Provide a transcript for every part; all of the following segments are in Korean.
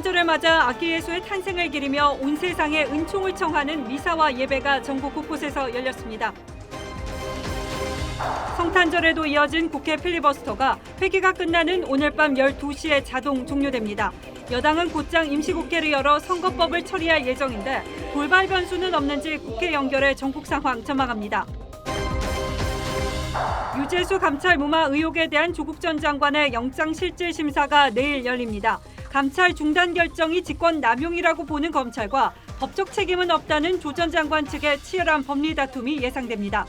성탄절을 맞아 악기 예수의 탄생을 기리며 온 세상에 은총을 청하는 미사와 예배가 전국 곳곳에서 열렸습니다. 성탄절에도 이어진 국회 필리버스터가 회기가 끝나는 오늘 밤 12시에 자동 종료됩니다. 여당은 곧장 임시국회를 열어 선거법을 처리할 예정인데 돌발 변수는 없는지 국회 연결해 전국 상황 전망합니다. 유재수 감찰 무마 의혹에 대한 조국 전 장관의 영장실질심사가 내일 열립니다. 감찰 중단 결정이 직권 남용이라고 보는 검찰과 법적 책임은 없다는 조 전 장관 측의 치열한 법리 다툼이 예상됩니다.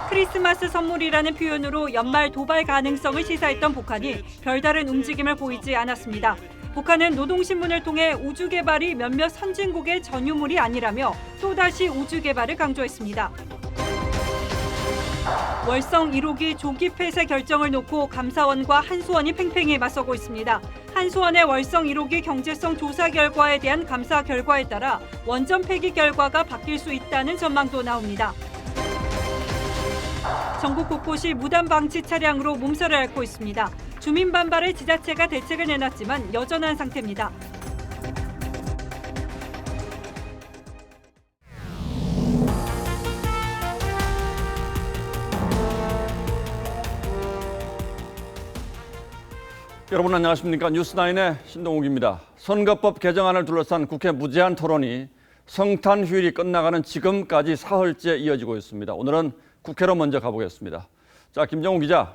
크리스마스 선물이라는 표현으로 연말 도발 가능성을 시사했던 북한이 별다른 움직임을 보이지 않았습니다. 북한은 노동신문을 통해 우주 개발이 몇몇 선진국의 전유물이 아니라며 또다시 우주 개발을 강조했습니다. 월성 1호기 조기 폐쇄 결정을 놓고 감사원과 한수원이 팽팽히 맞서고 있습니다. 한수원의 월성 1호기 경제성 조사 결과에 대한 감사 결과에 따라 원전 폐기 결과가 바뀔 수 있다는 전망도 나옵니다. 전국 곳곳이 무단 방치 차량으로 몸살을 앓고 있습니다. 주민 반발에 지자체가 대책을 내놨지만 여전한 상태입니다. 여러분 안녕하십니까? 뉴스9의 신동욱입니다. 선거법 개정안을 둘러싼 국회 무제한 토론이 성탄 휴일이 끝나가는 지금까지 사흘째 이어지고 있습니다. 오늘은 국회로 먼저 가보겠습니다. 자, 김정우 기자.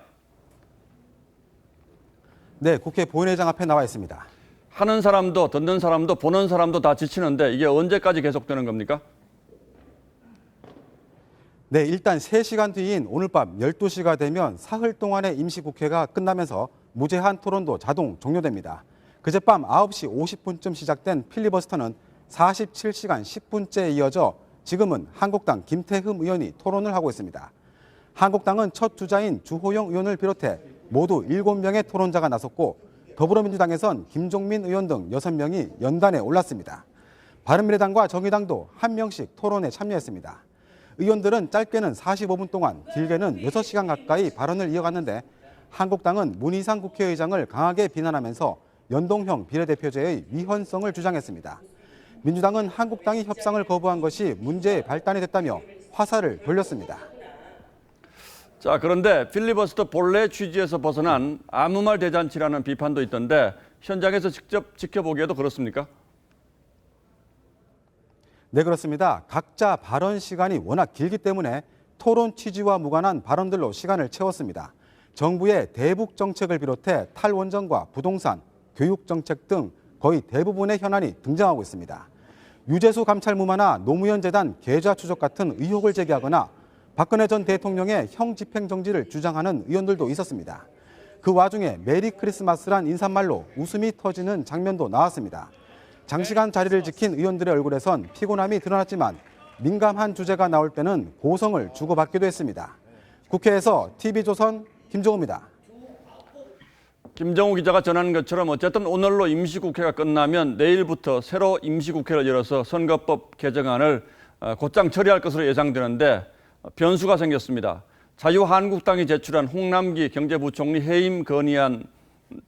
네, 국회 본회의장 앞에 나와 있습니다. 하는 사람도 듣는 사람도 보는 사람도 다 지치는데 이게 언제까지 계속되는 겁니까? 네, 일단 3시간 뒤인 오늘 밤 12시가 되면 사흘 동안의 임시국회가 끝나면서 무제한 토론도 자동 종료됩니다. 그젯밤 9시 50분쯤 시작된 필리버스터는 47시간 10분째 이어져 지금은 한국당 김태흠 의원이 토론을 하고 있습니다. 한국당은 첫 주자인 주호영 의원을 비롯해 모두 7명의 토론자가 나섰고 더불어민주당에선 김종민 의원 등 6명이 연단에 올랐습니다. 바른미래당과 정의당도 1명씩 토론에 참여했습니다. 의원들은 짧게는 45분 동안 길게는 6시간 가까이 발언을 이어갔는데 한국당은 문희상 국회의장을 강하게 비난하면서 연동형 비례대표제의 위헌성을 주장했습니다. 민주당은 한국당이 협상을 거부한 것이 문제의 발단이 됐다며 화살을 돌렸습니다. 자, 그런데 필리버스터 본래 취지에서 벗어난 아무 말 대잔치라는 비판도 있던데 현장에서 직접 지켜보기에도 그렇습니까? 네, 그렇습니다. 각자 발언 시간이 워낙 길기 때문에 토론 취지와 무관한 발언들로 시간을 채웠습니다. 정부의 대북 정책을 비롯해 탈원전과 부동산, 교육 정책 등 거의 대부분의 현안이 등장하고 있습니다. 유재수 감찰 무마나 노무현 재단 계좌 추적 같은 의혹을 제기하거나 박근혜 전 대통령의 형 집행 정지를 주장하는 의원들도 있었습니다. 그 와중에 메리 크리스마스란 인사말로 웃음이 터지는 장면도 나왔습니다. 장시간 자리를 지킨 의원들의 얼굴에선 피곤함이 드러났지만 민감한 주제가 나올 때는 고성을 주고받기도 했습니다. 국회에서 TV조선 김정우입니다. 김정우 기자가 전한 것처럼 어쨌든 오늘로 임시국회가 끝나면 내일부터 새로 임시국회를 열어서 선거법 개정안을 곧장 처리할 것으로 예상되는데 변수가 생겼습니다. 자유한국당이 제출한 홍남기 경제부총리 해임 건의안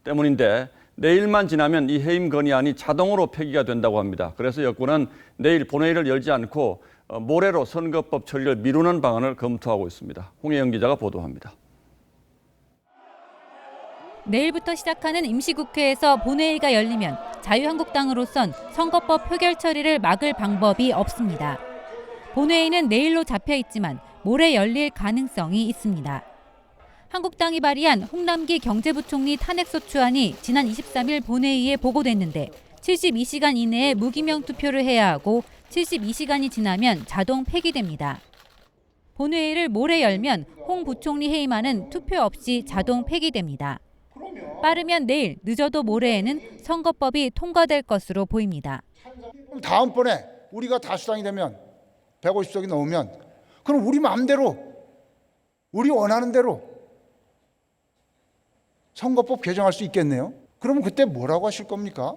때문인데 내일만 지나면 이 해임 건의안이 자동으로 폐기가 된다고 합니다. 그래서 여권은 내일 본회의를 열지 않고 모레로 선거법 처리를 미루는 방안을 검토하고 있습니다. 홍혜영 기자가 보도합니다. 내일부터 시작하는 임시국회에서 본회의가 열리면 자유한국당으로선 선거법 표결 처리를 막을 방법이 없습니다. 본회의는 내일로 잡혀 있지만 모레 열릴 가능성이 있습니다. 한국당이 발의한 홍남기 경제부총리 탄핵소추안이 지난 23일 본회의에 보고됐는데 72시간 이내에 무기명 투표를 해야 하고 72시간이 지나면 자동 폐기됩니다. 본회의를 모레 열면 홍 부총리 해임안은 투표 없이 자동 폐기됩니다. 빠르면 내일, 늦어도 모레에는 선거법이 통과될 것으로 보입니다. 다음번에 우리가 다수당이 되면 150석이 넘으면 그럼 우리 마음대로 우리 원하는 대로 선거법 개정할 수 있겠네요. 그러면 그때 뭐라고 하실 겁니까?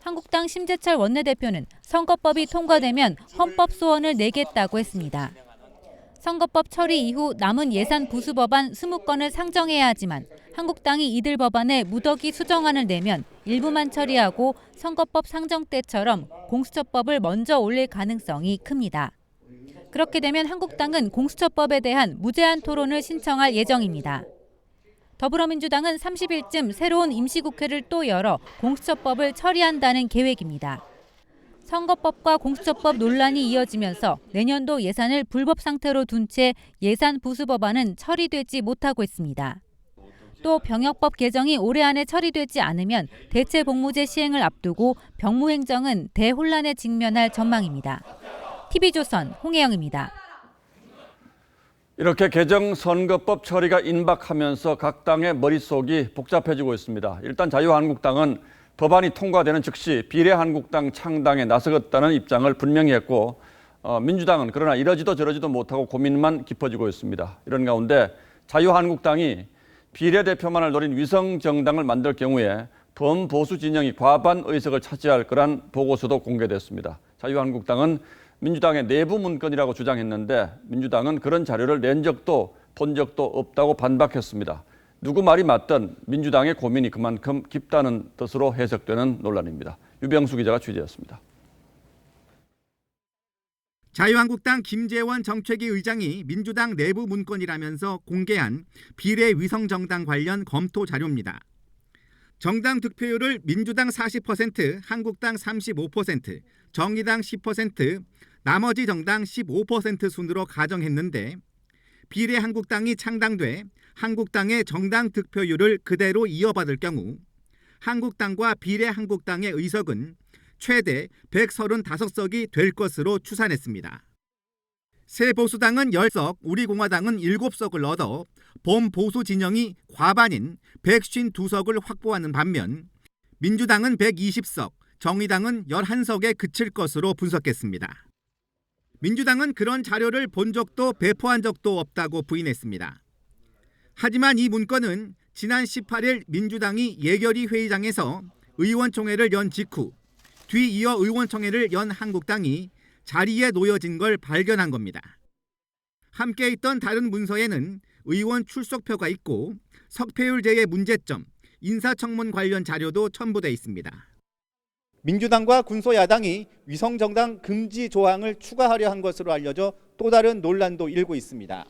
한국당 심재철 원내대표는 선거법이 통과되면 헌법 소원을 내겠다고 했습니다. 선거법 처리 이후 남은 예산 부수 법안 20건을 상정해야 하지만 한국당이 이들 법안에 무더기 수정안을 내면 일부만 처리하고 선거법 상정 때처럼 공수처법을 먼저 올릴 가능성이 큽니다. 그렇게 되면 한국당은 공수처법에 대한 무제한 토론을 신청할 예정입니다. 더불어민주당은 30일쯤 새로운 임시국회를 또 열어 공수처법을 처리한다는 계획입니다. 선거법과 공수처법 논란이 이어지면서 내년도 예산을 불법 상태로 둔 채 예산 부수 법안은 처리되지 못하고 있습니다. 또 병역법 개정이 올해 안에 처리되지 않으면 대체 복무제 시행을 앞두고 병무행정은 대혼란에 직면할 전망입니다. TV조선 홍혜영입니다. 이렇게 개정 선거법 처리가 임박하면서 각 당의 머릿속이 복잡해지고 있습니다. 일단 자유한국당은 법안이 통과되는 즉시 비례한국당 창당에 나서겠다는 입장을 분명히 했고 민주당은 그러나 이러지도 저러지도 못하고 고민만 깊어지고 있습니다. 이런 가운데 자유한국당이 비례대표만을 노린 위성정당을 만들 경우에 범보수 진영이 과반 의석을 차지할 거란 보고서도 공개됐습니다. 자유한국당은 민주당의 내부 문건이라고 주장했는데 민주당은 그런 자료를 낸 적도 본 적도 없다고 반박했습니다. 누구 말이 맞든 민주당의 고민이 그만큼 깊다는 뜻으로 해석되는 논란입니다. 유병수 기자가 취재했습니다. 자유한국당 김재원 정책위 의장이 민주당 내부 문건이라면서 공개한 비례 위성정당 관련 검토 자료입니다. 정당 득표율을 민주당 40%, 한국당 35%, 정의당 10%, 나머지 정당 15% 순으로 가정했는데 비례 한국당이 창당돼 한국당의 정당 득표율을 그대로 이어받을 경우 한국당과 비례 한국당의 의석은 최대 135석이 될 것으로 추산했습니다. 새 보수당은 10석, 우리공화당은 7석을 얻어 범보수 진영이 과반인 152석을 확보하는 반면 민주당은 120석, 정의당은 11석에 그칠 것으로 분석했습니다. 민주당은 그런 자료를 본 적도 배포한 적도 없다고 부인했습니다. 하지만 이 문건은 지난 18일 민주당이 예결위 회의장에서 의원총회를 연 직후 뒤이어 의원총회를 연 한국당이 자리에 놓여진 걸 발견한 겁니다. 함께 있던 다른 문서에는 의원 출석표가 있고 석패율제의 문제점, 인사청문 관련 자료도 첨부돼 있습니다. 민주당과 군소야당이 위성정당 금지 조항을 추가하려 한 것으로 알려져 또 다른 논란도 일고 있습니다.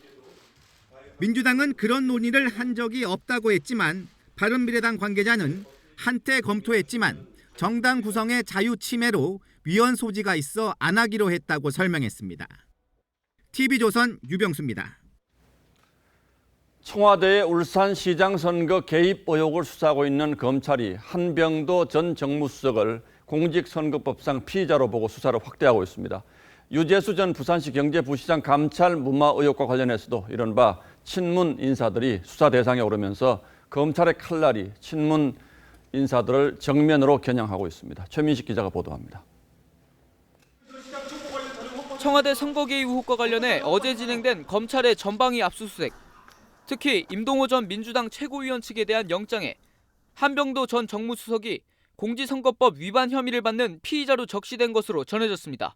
민주당은 그런 논의를 한 적이 없다고 했지만 바른미래당 관계자는 한때 검토했지만 정당 구성의 자유 침해로 위헌 소지가 있어 안 하기로 했다고 설명했습니다. TV조선 유병수입니다. 청와대의 울산시장 선거 개입 의혹을 수사하고 있는 검찰이 한병도 전 정무수석을 공직선거법상 피의자로 보고 수사를 확대하고 있습니다. 유재수 전 부산시 경제부시장 감찰 무마 의혹과 관련해서도 이른바 친문 인사들이 수사 대상에 오르면서 검찰의 칼날이 친문 인사들을 정면으로 겨냥하고 있습니다. 최민식 기자가 보도합니다. 청와대 선거 개입 의혹과 관련해 어제 진행된 검찰의 전방위 압수수색. 특히 임동호 전 민주당 최고위원 측에 대한 영장에 한병도 전 정무수석이 공직선거법 위반 혐의를 받는 피의자로 적시된 것으로 전해졌습니다.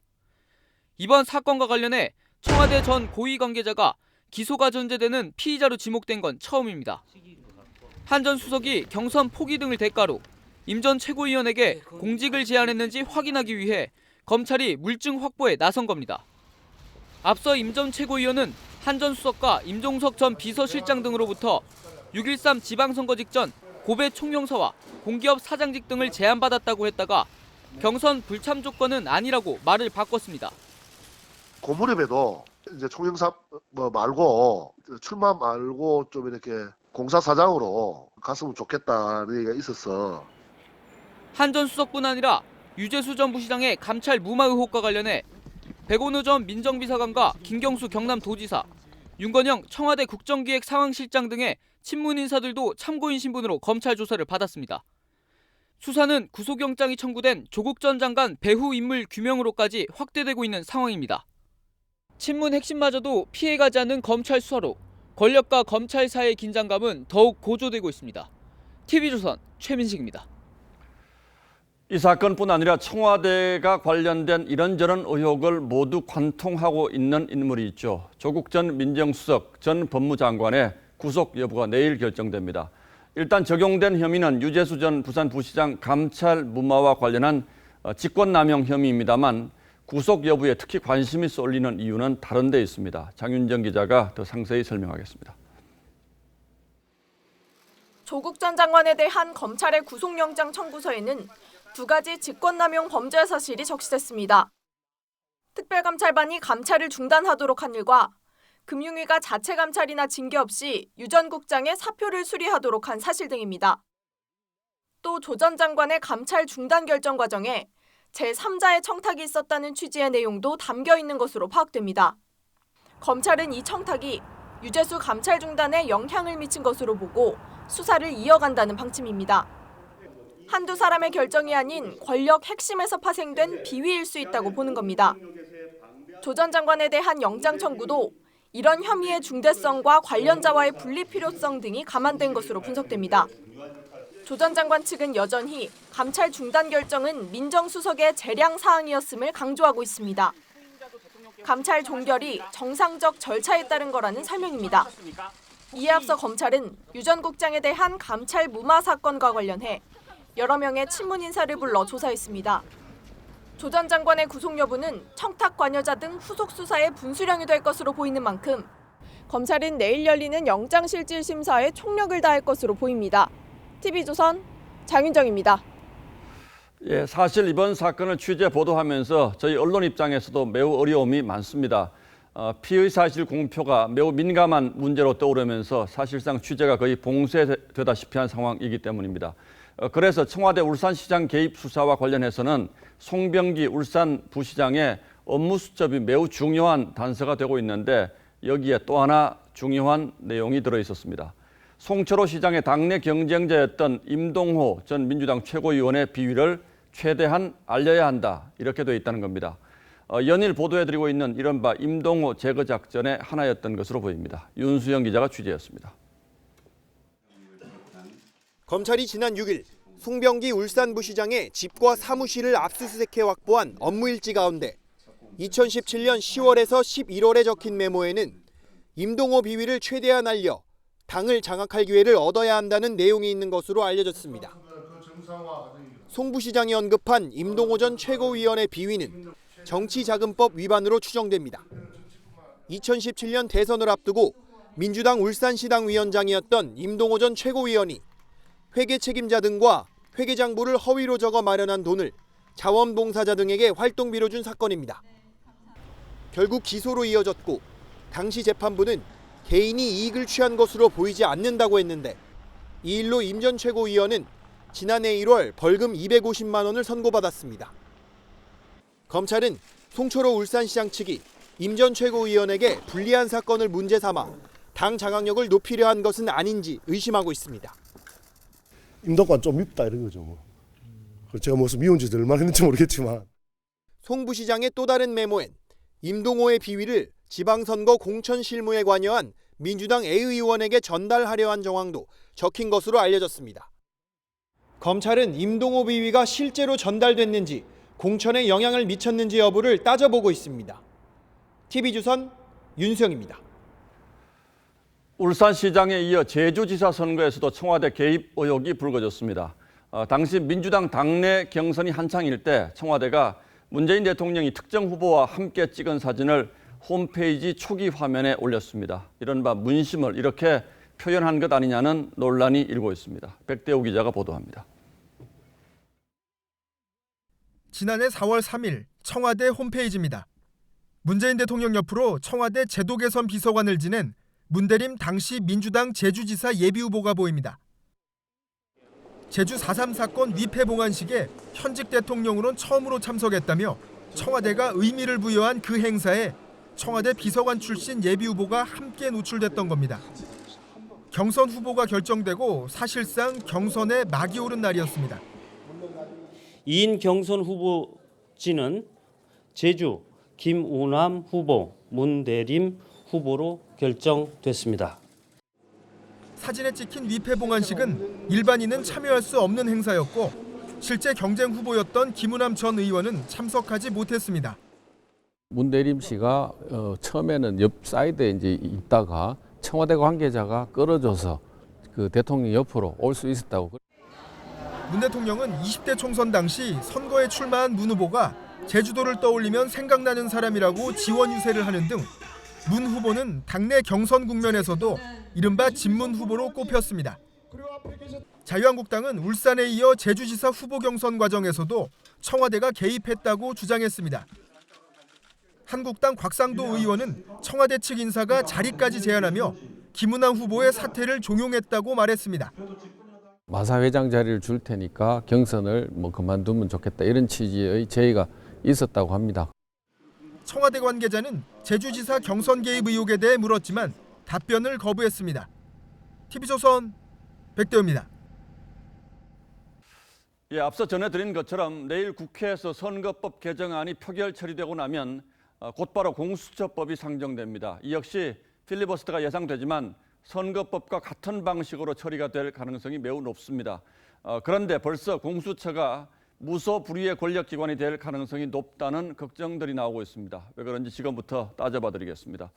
이번 사건과 관련해 청와대 전 고위 관계자가 기소가 전제되는 피의자로 지목된 건 처음입니다. 한 전 수석이 경선 포기 등을 대가로 임 전 최고위원에게 공직을 제안했는지 확인하기 위해 검찰이 물증 확보에 나선 겁니다. 앞서 임 전 최고위원은 한 전 수석과 임종석 전 비서실장 등으로부터 6.13 지방선거 직전 고배 총영사와 공기업 사장직 등을 제안받았다고 했다가 경선 불참 조건은 아니라고 말을 바꿨습니다. 고무렵에도 이제 총영사 말고 출마 말고 좀 이렇게 공사사장으로 갔으면 좋겠다는 얘기가 있었어. 한 전 수석뿐 아니라 유재수 전 부시장의 감찰 무마 의혹과 관련해 백원우 전 민정비서관과 김경수 경남도지사, 윤건영 청와대 국정기획상황실장 등의 친문 인사들도 참고인 신분으로 검찰 조사를 받았습니다. 수사는 구속영장이 청구된 조국 전 장관 배후 인물 규명으로까지 확대되고 있는 상황입니다. 친문 핵심마저도 피해가지 않는 검찰 수사로 권력과 검찰 사이의 긴장감은 더욱 고조되고 있습니다. TV조선 최민식입니다. 이 사건뿐 아니라 청와대가 관련된 이런저런 의혹을 모두 관통하고 있는 인물이 있죠. 조국 전 민정수석 전 법무장관의 구속 여부가 내일 결정됩니다. 일단 적용된 혐의는 유재수 전 부산부시장 감찰 무마와 관련한 직권남용 혐의입니다만 구속 여부에 특히 관심이 쏠리는 이유는 다른 데 있습니다. 장윤정 기자가 더 상세히 설명하겠습니다. 조국 전 장관에 대한 검찰의 구속영장 청구서에는 2가지 직권남용 범죄 사실이 적시됐습니다. 특별감찰반이 감찰을 중단하도록 한 일과 금융위가 자체 감찰이나 징계 없이 유 전 국장의 사표를 수리하도록 한 사실 등입니다. 또 조 전 장관의 감찰 중단 결정 과정에 제3자의 청탁이 있었다는 취지의 내용도 담겨 있는 것으로 파악됩니다. 검찰은 이 청탁이 유재수 감찰 중단에 영향을 미친 것으로 보고 수사를 이어간다는 방침입니다. 한두 사람의 결정이 아닌 권력 핵심에서 파생된 비위일 수 있다고 보는 겁니다. 조 전 장관에 대한 영장 청구도 이런 혐의의 중대성과 관련자와의 분리 필요성 등이 감안된 것으로 분석됩니다. 조 전 장관 측은 여전히 감찰 중단 결정은 민정수석의 재량 사항이었음을 강조하고 있습니다. 감찰 종결이 정상적 절차에 따른 거라는 설명입니다. 이에 앞서 검찰은 유 전 국장에 대한 감찰 무마 사건과 관련해 여러 명의 친문 인사를 불러 조사했습니다. 조 전 장관의 구속 여부는 청탁 관여자 등 후속 수사의 분수령이 될 것으로 보이는 만큼 검찰은 내일 열리는 영장실질심사에 총력을 다할 것으로 보입니다. TV조선 장윤정입니다. 예, 사실 이번 사건을 취재 보도하면서 저희 언론 입장에서도 매우 어려움이 많습니다. 피의 사실 공표가 매우 민감한 문제로 떠오르면서 사실상 취재가 거의 봉쇄되다시피 한 상황이기 때문입니다. 그래서 청와대 울산시장 개입 수사와 관련해서는 송병기 울산부시장의 업무 수첩이 매우 중요한 단서가 되고 있는데 여기에 또 하나 중요한 내용이 들어 있었습니다. 송철호 시장의 당내 경쟁자였던 임동호 전 민주당 최고위원의 비위를 최대한 알려야 한다 이렇게 되어 있다는 겁니다. 연일 보도해드리고 있는 이른바 임동호 제거 작전의 하나였던 것으로 보입니다. 윤수영 기자가 취재했습니다. 검찰이 지난 6일 송병기 울산부시장의 집과 사무실을 압수수색해 확보한 업무일지 가운데 2017년 10월에서 11월에 적힌 메모에는 임동호 비위를 최대한 알려 당을 장악할 기회를 얻어야 한다는 내용이 있는 것으로 알려졌습니다. 송 부시장이 언급한 임동호 전 최고위원의 비위는 정치자금법 위반으로 추정됩니다. 2017년 대선을 앞두고 민주당 울산시당 위원장이었던 임동호 전 최고위원이 회계 책임자 등과 회계장부를 허위로 적어 마련한 돈을 자원봉사자 등에게 활동비로 준 사건입니다. 결국 기소로 이어졌고 당시 재판부는 개인이 이익을 취한 것으로 보이지 않는다고 했는데 이 일로 임 전 최고위원은 지난해 1월 벌금 250만 원을 선고받았습니다. 검찰은 송철호 울산시장 측이 임 전 최고위원에게 불리한 사건을 문제 삼아 당 장악력을 높이려 한 것은 아닌지 의심하고 있습니다. 임동관 좀 밉다 이런 거죠. 뭐. 제가 무슨 미운 짓을 얼마나 했는지 모르겠지만. 송 부시장의 또 다른 메모엔 임동호의 비위를 지방선거 공천 실무에 관여한 민주당 A 의원에게 전달하려 한 정황도 적힌 것으로 알려졌습니다. 검찰은 임동호 비위가 실제로 전달됐는지 공천에 영향을 미쳤는지 여부를 따져보고 있습니다. TV조선 윤수영입니다. 울산시장에 이어 제주지사 선거에서도 청와대 개입 의혹이 불거졌습니다. 당시 민주당 당내 경선이 한창일 때 청와대가 문재인 대통령이 특정 후보와 함께 찍은 사진을 홈페이지 초기 화면에 올렸습니다. 이른바 문심을 이렇게 표현한 것 아니냐는 논란이 일고 있습니다. 백대호 기자가 보도합니다. 지난해 4월 3일 청와대 홈페이지입니다. 문재인 대통령 옆으로 청와대 제도 개선 비서관을 지낸 문대림 당시 민주당 제주지사 예비후보가 보입니다. 제주 4.3 사건 위패 봉안식에 현직 대통령으론 처음으로 참석했다며 청와대가 의미를 부여한 그 행사에 청와대 비서관 출신 예비후보가 함께 노출됐던 겁니다. 경선 후보가 결정되고 사실상 경선에 막이 오른 날이었습니다. 2인 경선 후보지는 제주 김우남 후보, 문대림 후보로 결정됐습니다. 사진에 찍힌 위패 봉안식은 일반인은 참여할 수 없는 행사였고 실제 경쟁 후보였던 김우남 전 의원은 참석하지 못했습니다. 문대림 씨가 처음에는 옆 사이드에 이제 있다가 청와대 관계자가 끌어줘서 그 대통령 옆으로 올 수 있었다고. 문 대통령은 20대 총선 당시 선거에 출마한 문 후보가 제주도를 떠올리면 생각나는 사람이라고 지원 유세를 하는 등 문 후보는 당내 경선 국면에서도 이른바 진문 후보로 꼽혔습니다. 자유한국당은 울산에 이어 제주지사 후보 경선 과정에서도 청와대가 개입했다고 주장했습니다. 한국당 곽상도 의원은 청와대 측 인사가 자리까지 제안하며 김은하 후보의 사퇴를 종용했다고 말했습니다. 마사회장 자리를 줄 테니까 경선을 그만두면 좋겠다 이런 취지의 제의가 있었다고 합니다. 청와대 관계자는 제주지사 경선 개입 의혹에 대해 물었지만 답변을 거부했습니다. TV조선 백대호입니다. 예, 앞서 전해드린 것처럼 내일 국회에서 선거법 개정안이 표결 처리되고 나면 곧바로 공수처법이 상정됩니다. 이 역시 필리버스터가 예상되지만 선거법과 같은 방식으로 처리가 될 가능성이 매우 높습니다. 그런데 벌써 공수처가 무소불위의 권력기관이 될 가능성이 높다는 걱정들이 나오고 있습니다. 왜 그런지 지금부터 따져봐 드리겠습니다.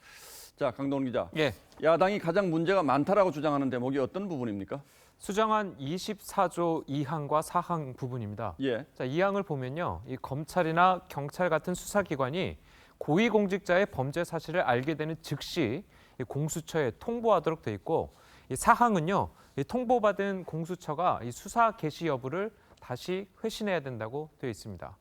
자, 강동원 기자. 예. 야당이 가장 문제가 많다라고 주장하는 대목이 어떤 부분입니까? 수정안 24조 2항과 4항 부분입니다. 예. 자, 2항을 보면요. 이 검찰이나 경찰 같은 수사기관이 고위공직자의 범죄 사실을 알게 되는 즉시 이 공수처에 통보하도록 돼 있고, 이 4항은요. 이 통보받은 공수처가 이 수사 개시 여부를 다시 회신해야 된다고 되어 있습니다.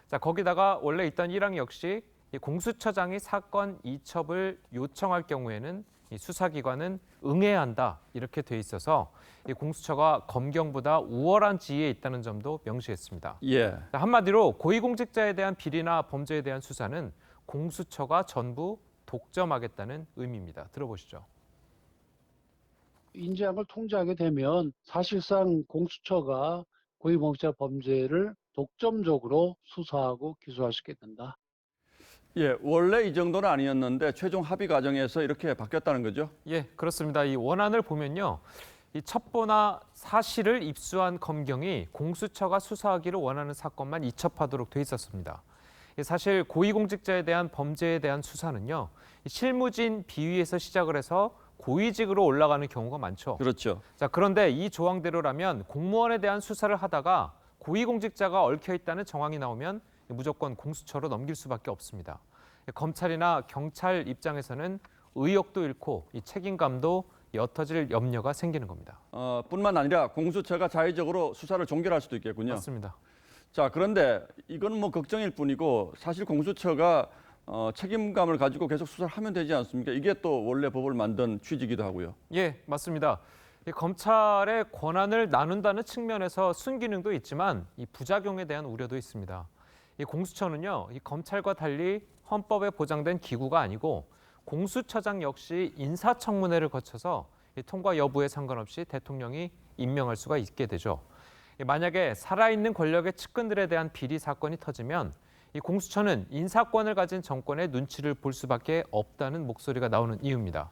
자, 거기다가 원래 있던 1항 역시 이 공수처장이 사건 이첩을 요청할 경우에는 이 수사기관은 응해야 한다 이렇게 돼 있어서 이 공수처가 검경보다 우월한 지위에 있다는 점도 명시했습니다. 예. 자, 한마디로 고위공직자에 대한 비리나 범죄에 대한 수사는 공수처가 전부 독점하겠다는 의미입니다. 들어보시죠. 인재양을 통제하게 되면 사실상 공수처가 고위공직자 범죄를 독점적으로 수사하고 기소할 수 있게 된다. 예, 원래 이 정도는 아니었는데 최종 합의 과정에서 이렇게 바뀌었다는 거죠? 예, 그렇습니다. 이 원안을 보면요. 이 첩보나 사실을 입수한 검경이 공수처가 수사하기를 원하는 사건만 이첩하도록 돼 있었습니다. 사실 고위공직자에 대한 범죄에 대한 수사는요. 실무진 비위에서 시작을 해서 고위직으로 올라가는 경우가 많죠. 그렇죠. 자, 그런데 이 조항대로라면 공무원에 대한 수사를 하다가 고위공직자가 얽혀 있다는 정황이 나오면 무조건 공수처로 넘길 수밖에 없습니다. 검찰이나 경찰 입장에서는 의욕도 잃고 이 책임감도 옅어질 염려가 생기는 겁니다. 뿐만 아니라 공수처가 자의적으로 수사를 종결할 수도 있겠군요. 맞습니다. 자, 그런데 이건 걱정일 뿐이고 사실 공수처가 책임감을 가지고 계속 수사를 하면 되지 않습니까? 이게 또 원래 법을 만든 취지이기도 하고요. 예, 맞습니다. 이 검찰의 권한을 나눈다는 측면에서 순기능도 있지만 이 부작용에 대한 우려도 있습니다. 이 공수처는요, 이 검찰과 달리 헌법에 보장된 기구가 아니고 공수처장 역시 인사청문회를 거쳐서 이 통과 여부에 상관없이 대통령이 임명할 수가 있게 되죠. 만약에 살아있는 권력의 측근들에 대한 비리 사건이 터지면 이 공수처는 인사권을 가진 정권의 눈치를 볼 수밖에 없다는 목소리가 나오는 이유입니다.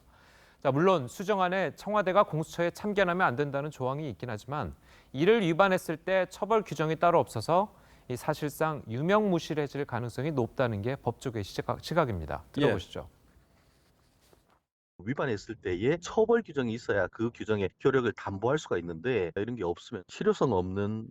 자, 물론 수정안에 청와대가 공수처에 참견하면 안 된다는 조항이 있긴 하지만 이를 위반했을 때 처벌 규정이 따로 없어서 이 사실상 유명무실해질 가능성이 높다는 게 법조계의 시각입니다. 들어보시죠. 위반했을 때에 처벌 규정이 있어야 그 규정의 효력을 담보할 수가 있는데 이런 게 없으면 실효성 없는.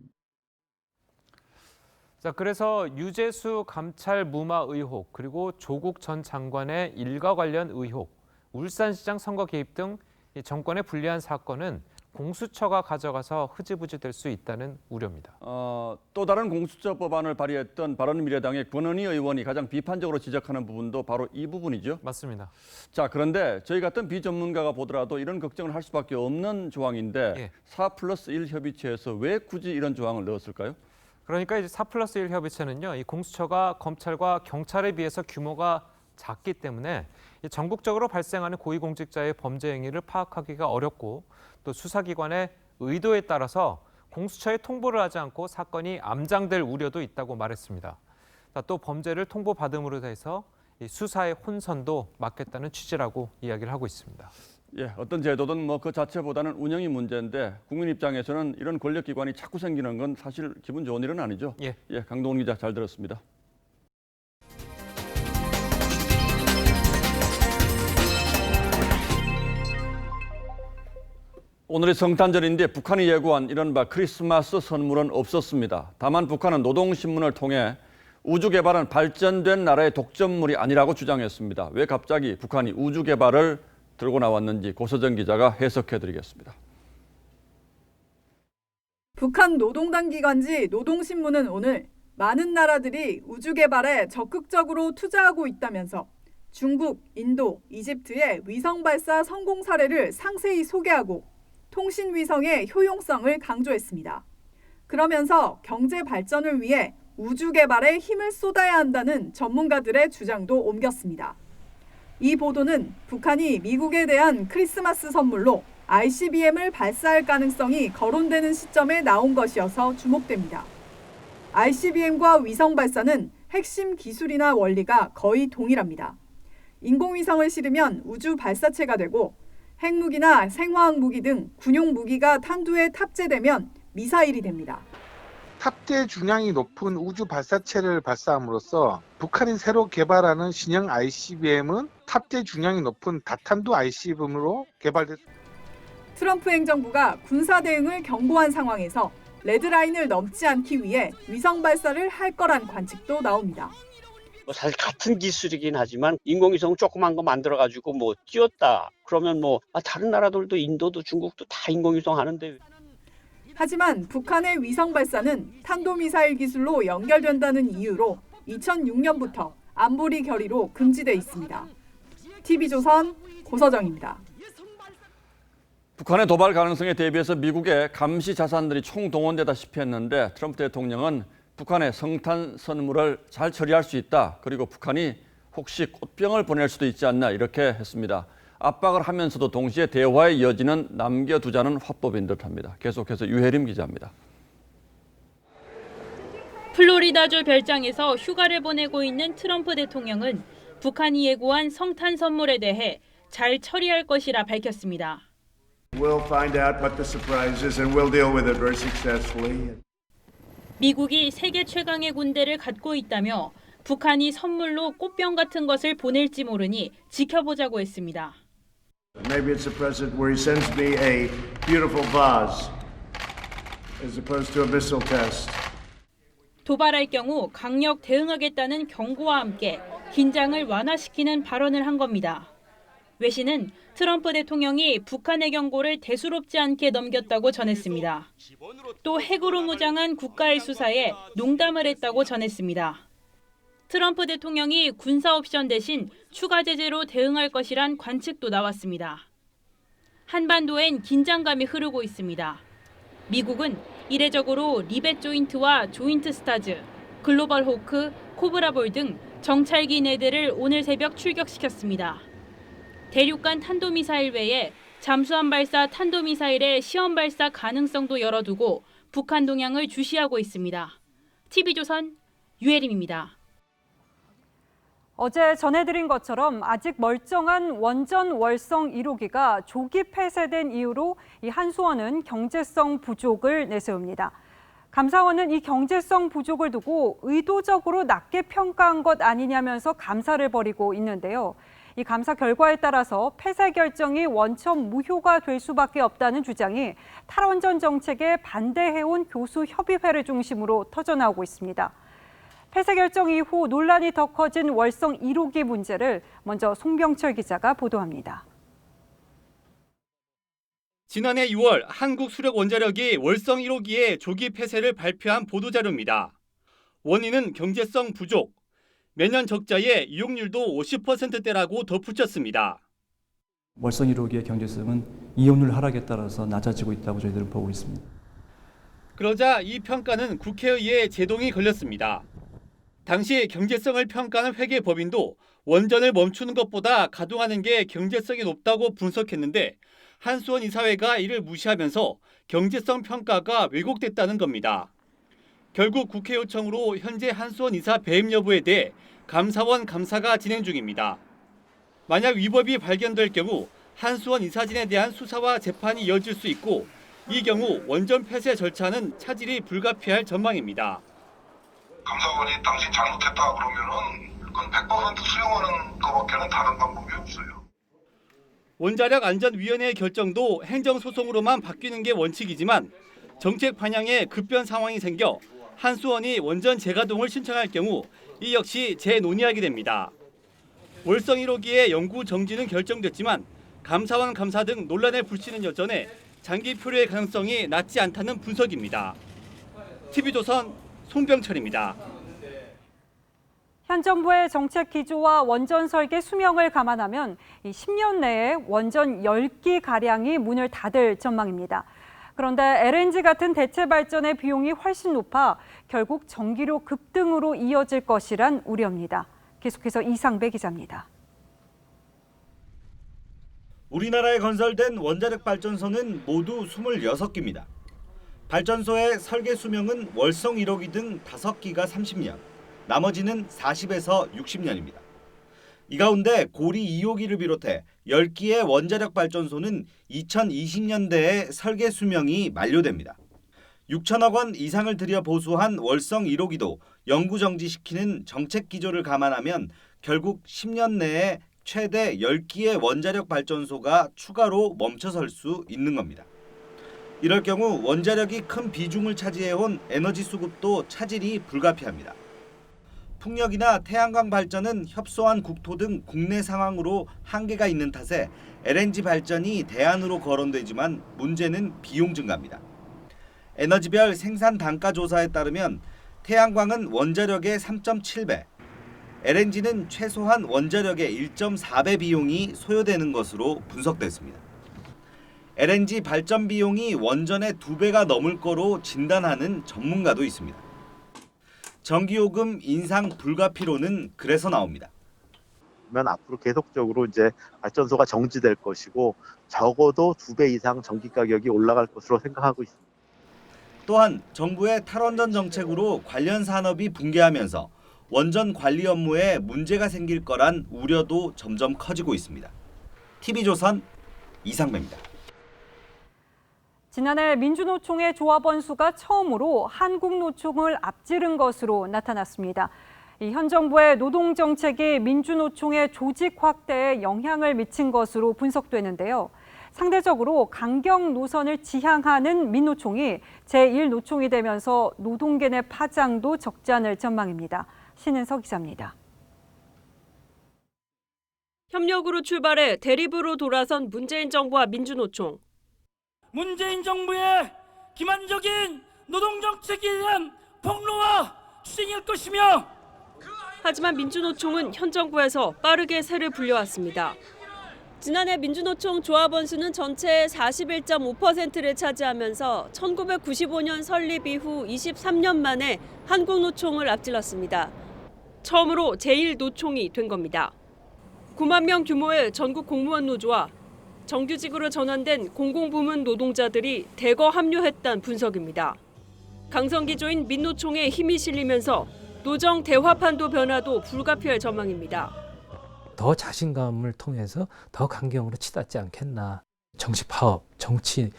자, 그래서 유재수 감찰 무마 의혹, 그리고 조국 전 장관의 일가 관련 의혹, 울산시장 선거 개입 등 정권에 불리한 사건은 공수처가 가져가서 흐지부지 될 수 있다는 우려입니다. 또 다른 공수처 법안을 발의했던 바른미래당의 권은희 의원이 가장 비판적으로 지적하는 부분도 바로 이 부분이죠. 맞습니다. 자, 그런데 저희 같은 비전문가가 보더라도 이런 걱정을 할 수밖에 없는 조항인데 예. 4+1 협의체에서 왜 굳이 이런 조항을 넣었을까요? 그러니까 이제 4+1 협의체는요, 이 공수처가 검찰과 경찰에 비해서 규모가 작기 때문에 전국적으로 발생하는 고위공직자의 범죄 행위를 파악하기가 어렵고 또 수사기관의 의도에 따라서 공수처에 통보를 하지 않고 사건이 암장될 우려도 있다고 말했습니다. 또 범죄를 통보받음으로 해서 수사의 혼선도 막겠다는 취지라고 이야기를 하고 있습니다. 예, 어떤 제도든 그 자체보다는 운영이 문제인데 국민 입장에서는 이런 권력기관이 자꾸 생기는 건 사실 기분 좋은 일은 아니죠. 예, 강동원 기자 잘 들었습니다. 오늘이 성탄절인데 북한이 예고한 이른바 크리스마스 선물은 없었습니다. 다만 북한은 노동신문을 통해 우주 개발은 발전된 나라의 독점물이 아니라고 주장했습니다. 왜 갑자기 북한이 우주 개발을 들고 나왔는지 고서정 기자가 해석해드리겠습니다. 북한 노동당 기관지 노동신문은 오늘 많은 나라들이 우주 개발에 적극적으로 투자하고 있다면서 중국, 인도, 이집트의 위성 발사 성공 사례를 상세히 소개하고 통신 위성의 효용성을 강조했습니다. 그러면서 경제 발전을 위해 우주 개발에 힘을 쏟아야 한다는 전문가들의 주장도 옮겼습니다. 이 보도는 북한이 미국에 대한 크리스마스 선물로 ICBM을 발사할 가능성이 거론되는 시점에 나온 것이어서 주목됩니다. ICBM과 위성 발사는 핵심 기술이나 원리가 거의 동일합니다. 인공위성을 실으면 우주 발사체가 되고 핵무기나 생화학 무기 등 군용 무기가 탄두에 탑재되면 미사일이 됩니다. 탑재 중량이 높은 우주 발사체를 발사함으로써 북한이 새로 개발하는 신형 ICBM은 탑재 중량이 높은 다탄두 ICBM으로 개발됐습니다. 트럼프 행정부가 군사 대응을 경고한 상황에서 레드라인을 넘지 않기 위해 위성 발사를 할 거란 관측도 나옵니다. 사실 같은 기술이긴 하지만 인공위성 조그만 거 만들어가지고 띄웠다. 그러면 다른 나라들도 인도도 중국도 다 인공위성 하는데. 하지만 북한의 위성 발사는 탄도미사일 기술로 연결된다는 이유로 2006년부터 안보리 결의로 금지돼 있습니다. TV조선 고서정입니다. 북한의 도발 가능성에 대비해서 미국의 감시 자산들이 총동원되다시피 했는데 트럼프 대통령은 북한의 성탄 선물을 잘 처리할 수 있다. 그리고 북한이 혹시 꽃병을 보낼 수도 있지 않나 이렇게 했습니다. 압박을 하면서도 동시에 대화의 여지는 남겨두자는 화법인 듯합니다. 계속해서 유혜림 기자입니다. 플로리다주 별장에서 휴가를 보내고 있는 트럼프 대통령은 북한이 예고한 성탄 선물에 대해 잘 처리할 것이라 밝혔습니다. We'll find out what the surprise is and we'll deal with it very successfully. 미국이 세계 최강의 군대를 갖고 있다며 북한이 선물로 꽃병 같은 것을 보낼지 모르니 지켜보자고 했습니다. Maybe it's a present where he sends me a beautiful vase as opposed to a missile test. 도발할 경우 강력 대응하겠다는 경고와 함께 긴장을 완화시키는 발언을 한 겁니다. 외신은 트럼프 대통령이 북한의 경고를 대수롭지 않게 넘겼다고 전했습니다. 또 핵으로 무장한 국가의 수사에 농담을 했다고 전했습니다. 트럼프 대통령이 군사 옵션 대신 추가 제재로 대응할 것이란 관측도 나왔습니다. 한반도엔 긴장감이 흐르고 있습니다. 미국은 이례적으로 리벳 조인트와 조인트 스타즈, 글로벌 호크, 코브라볼 등 정찰기 4대를 오늘 새벽 출격시켰습니다. 대륙간 탄도미사일 외에 잠수함 발사 탄도미사일의 시험 발사 가능성도 열어두고 북한 동향을 주시하고 있습니다. TV조선 유혜림입니다. 어제 전해드린 것처럼 아직 멀쩡한 원전 월성 1호기가 조기 폐쇄된 이유로 이 한수원은 경제성 부족을 내세웁니다. 감사원은 이 경제성 부족을 두고 의도적으로 낮게 평가한 것 아니냐면서 감사를 벌이고 있는데요. 이 감사 결과에 따라서 폐쇄 결정이 원천 무효가 될 수밖에 없다는 주장이 탈원전 정책에 반대해온 교수협의회를 중심으로 터져나오고 있습니다. 폐쇄 결정 이후 논란이 더 커진 월성 1호기 문제를 먼저 송병철 기자가 보도합니다. 지난해 6월 한국수력원자력이 월성 1호기의 조기 폐쇄를 발표한 보도자료입니다. 원인은 경제성 부족, 매년 적자의 이용률도 50%대라고 덧붙였습니다. 월성 1호기의 경제성은 이용률 하락에 따라서 낮아지고 있다고 저희들은 보고 있습니다. 그러자 이 평가는 국회의회 제동이 걸렸습니다. 당시 경제성을 평가하는 회계법인도 원전을 멈추는 것보다 가동하는 게 경제성이 높다고 분석했는데 한수원 이사회가 이를 무시하면서 경제성 평가가 왜곡됐다는 겁니다. 결국 국회 요청으로 현재 한수원 이사 배임 여부에 대해 감사원 감사가 진행 중입니다. 만약 위법이 발견될 경우 한수원 이사진에 대한 수사와 재판이 이어질 수 있고 이 경우 원전 폐쇄 절차는 차질이 불가피할 전망입니다. 감사원이 당신 잘못했다 그러면은 그건 100% 수용하는 것밖에는 다른 방법이 없어요. 원자력안전위원회의 결정도 행정소송으로만 바뀌는 게 원칙이지만 정책 반영에 급변 상황이 생겨 한수원이 원전 재가동을 신청할 경우 이 역시 재논의하게 됩니다. 월성 1호기의 연구 정지는 결정됐지만 감사원 감사 등 논란의 불씨는 여전해 장기 표류의 가능성이 낮지 않다는 분석입니다. TV조선 송병철입니다. 현 정부의 정책 기조와 원전 설계 수명을 감안하면 10년 내에 원전 10기가량이 문을 닫을 전망입니다. 그런데 LNG 같은 대체 발전의 비용이 훨씬 높아 결국 전기료 급등으로 이어질 것이란 우려입니다. 계속해서 이상배 기자입니다. 우리나라에 건설된 원자력 발전소는 모두 26기입니다. 발전소의 설계 수명은 월성 1호기 등 5기가 30년, 나머지는 40에서 60년입니다. 이 가운데 고리 2호기를 비롯해 10기의 원자력 발전소는 2020년대에 설계 수명이 만료됩니다. 6천억 원 이상을 들여 보수한 월성 1호기도 영구 정지시키는 정책 기조를 감안하면 결국 10년 내에 최대 10기의 원자력 발전소가 추가로 멈춰설 수 있는 겁니다. 이럴 경우 원자력이 큰 비중을 차지해온 에너지 수급도 차질이 불가피합니다. 풍력이나 태양광 발전은 협소한 국토 등 국내 상황으로 한계가 있는 탓에 LNG 발전이 대안으로 거론되지만 문제는 비용 증가입니다. 에너지별 생산 단가 조사에 따르면 태양광은 원자력의 3.7배, LNG는 최소한 원자력의 1.4배 비용이 소요되는 것으로 분석됐습니다. LNG 발전 비용이 원전의 2배가 넘을 거로 진단하는 전문가도 있습니다. 전기요금 인상 불가피로는 그래서 나옵니다. 앞으로 계속적으로 이제 발전소가 정지될 것이고 적어도 2배 이상 전기 가격이 올라갈 것으로 생각하고 있습니다. 또한 정부의 탈원전 정책으로 관련 산업이 붕괴하면서 원전 관리 업무에 문제가 생길 거란 우려도 점점 커지고 있습니다. TV조선 이상배입니다. 지난해 민주노총의 조합원 수가 처음으로 한국노총을 앞지른 것으로 나타났습니다. 현 정부의 노동정책이 민주노총의 조직 확대에 영향을 미친 것으로 분석되는데요. 상대적으로 강경 노선을 지향하는 민노총이 제1노총이 되면서 노동계 내 파장도 적지 않을 전망입니다. 신은석 기자입니다. 협력으로 출발해 대립으로 돌아선 문재인 정부와 민주노총. 문재인 정부의 기만적인 노동정책에 대한 폭로와 투쟁일 것이며 하지만 민주노총은 현 정부에서 빠르게 세를 불려왔습니다. 지난해 민주노총 조합원 수는 전체의 41.5%를 차지하면서 1995년 설립 이후 23년 만에 한국노총을 앞질렀습니다. 처음으로 제1노총이 된 겁니다. 9만 명 규모의 전국 공무원 노조와 정규직으로 전환된 공공부문 노동자들이 대거 합류했다는 분석입니다. 강성 기조인 민노총에 힘이 실리면서 노정 대화판도 변화도 불가피할 전망입니다. 더 자신감을 통해서 더 강경으로 치닫지 않겠나. 정치 파업, 정치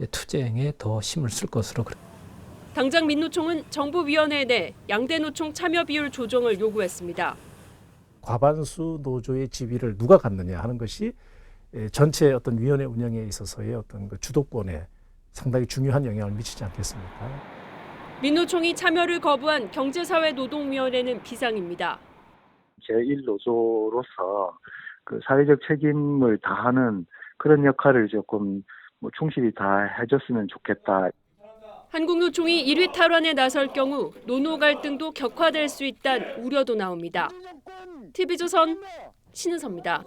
투쟁에 더 힘을 쓸 것으로. 당장 민노총은 정부위원회 내 양대 노총 참여 비율 조정을 요구했습니다. 과반수 노조의 지위를 누가 갖느냐 하는 것이 전체 어떤 위원회 운영에 있어서의 어떤 그 주도권에 상당히 중요한 영향을 미치지 않겠습니까? 민노총이 참여를 거부한 경제사회노동위원회는 비상입니다. 제1노조로서 그 사회적 책임을 다하는 그런 역할을 조금 충실히 다 해줬으면 좋겠다. 한국노총이 1위 탈환에 나설 경우 노노 갈등도 격화될 수 있다는 우려도 나옵니다. TV조선 신은서입니다.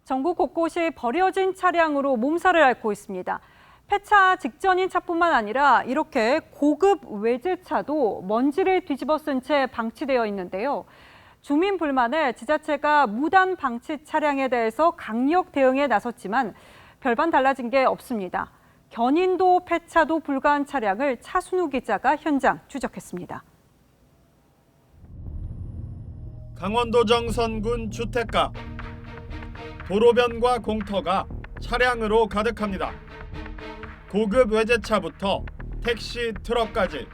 전국 곳곳이 버려진 차량으로 몸살을 앓고 있습니다. 폐차 직전인 차뿐만 아니라 이렇게 고급 외제차도 먼지를 뒤집어 쓴 채 방치되어 있는데요. 주민 불만에 지자체가 무단 방치 차량에 대해서 강력 대응에 나섰지만 별반 달라진 게 없습니다. 견인도 폐차도 불가한 차량을 차순우 기자가 현장 추적했습니다. 강원도 정선군 주택가. 도로변과 공터가 차량으로 가득합니다. 고급 외제차부터 택시, 트럭까지